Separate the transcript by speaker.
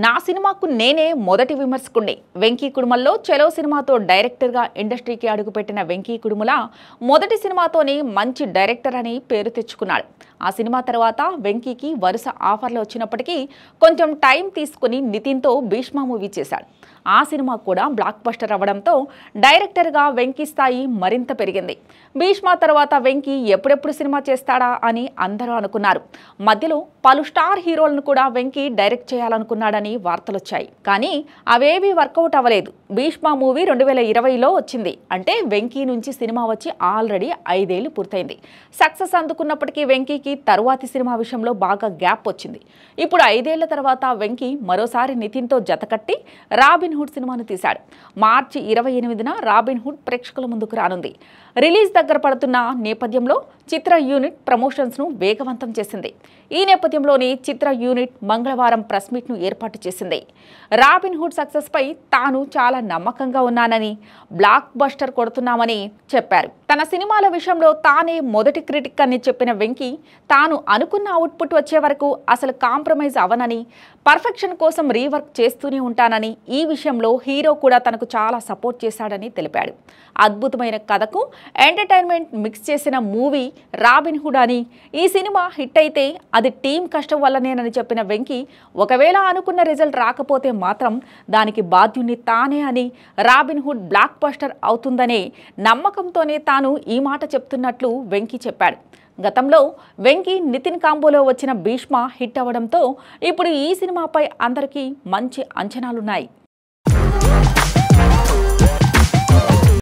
Speaker 1: నా సినిమాకు నేనే మొదటి విమర్శకుణ్ణి. వెంకీ కుడుమల్లో చలో సినిమాతో డైరెక్టర్గా ఇండస్ట్రీకి అడుగుపెట్టిన వెంకీ కుడుమల మొదటి సినిమాతోనే మంచి డైరెక్టర్ అని పేరు తెచ్చుకున్నాడు. ఆ సినిమా తర్వాత వెంకీకి వరుస ఆఫర్లు వచ్చినప్పటికీ కొంచెం టైం తీసుకుని నితిన్తో భీష్మ మూవీ చేశాడు. ఆ సినిమా కూడా బ్లాక్ బస్టర్ అవ్వడంతో డైరెక్టర్గా వెంకీ స్థాయి మరింత పెరిగింది. భీష్మ తర్వాత వెంకీ ఎప్పుడెప్పుడు సినిమా చేస్తాడా అని అందరూ అనుకున్నారు. మధ్యలో పలు స్టార్ హీరోలను కూడా వెంకీ డైరెక్ట్ చేయాలనుకున్నాడని వార్తలొచ్చాయి. కానీ అవేవీ వర్కౌట్ అవ్వలేదు. భీష్మ మూవీ 2020లో వచ్చింది. అంటే వెంకీ నుంచి సినిమా వచ్చి ఆల్రెడీ 5 ఏళ్లు పూర్తయింది. సక్సెస్ అందుకున్నప్పటికీ వెంకీకి తరువాతి సినిమా విషయంలో బాగా గ్యాప్ వచ్చింది. ఇప్పుడు 5 ఏళ్ల తర్వాత వెంకీ మరోసారి నితిన్తో జతకట్టి రాబిన్ హుడ్ సినిమాను తీశాడు. మార్చి 28న రాబిన్ హుడ్ ప్రేక్షకుల ముందుకు రానుంది. రిలీజ్ దగ్గర పడుతున్న నేపథ్యంలో చిత్ర యూనిట్ ప్రమోషన్స్ను వేగవంతం చేసింది. ఈ నేపథ్యంలోనే చిత్ర యూనిట్ మంగళవారం ప్రెస్ మీట్ను ఏర్పాటు చేసింది. రాబిన్ హుడ్ సక్సెస్ పై తాను చాలా నమ్మకంగా ఉన్నానని, బ్లాక్ బస్టర్ కొడుతున్నామని చెప్పారు. తన సినిమాల విషయంలో తానే మొదటి క్రిటిక్ అని చెప్పిన వెంకీ తాను అనుకున్న అవుట్పుట్ వచ్చే వరకు అసలు కాంప్రమైజ్ అవనని, పర్ఫెక్షన్ కోసం రీవర్క్ చేస్తూనే ఉంటానని, ఈ విషయంలో హీరో కూడా తనకు చాలా సపోర్ట్ చేశాడని తెలిపాడు. అద్భుతమైన కథకు ఎంటర్టైన్మెంట్ మిక్స్ చేసిన మూవీ రాబిన్ హుడ్ అని, ఈ సినిమా హిట్ అయితే అది టీం కష్టం వల్లనేనని చెప్పిన వెంకీ ఒకవేళ అనుకున్న రిజల్ట్ రాకపోతే మాత్రం దానికి బాధ్యుని తానే అని, రాబిన్ హుడ్ బ్లాక్ బస్టర్ అవుతుందనే నమ్మకంతోనే తాను ఈ మాట చెప్తున్నట్లు వెంకీ చెప్పాడు. గతంలో వెంకీ నితిన్ కాంబోలో వచ్చిన భీష్మ హిట్ అవ్వడంతో ఇప్పుడు ఈ సినిమాపై అందరికీ మంచి అంచనాలున్నాయి.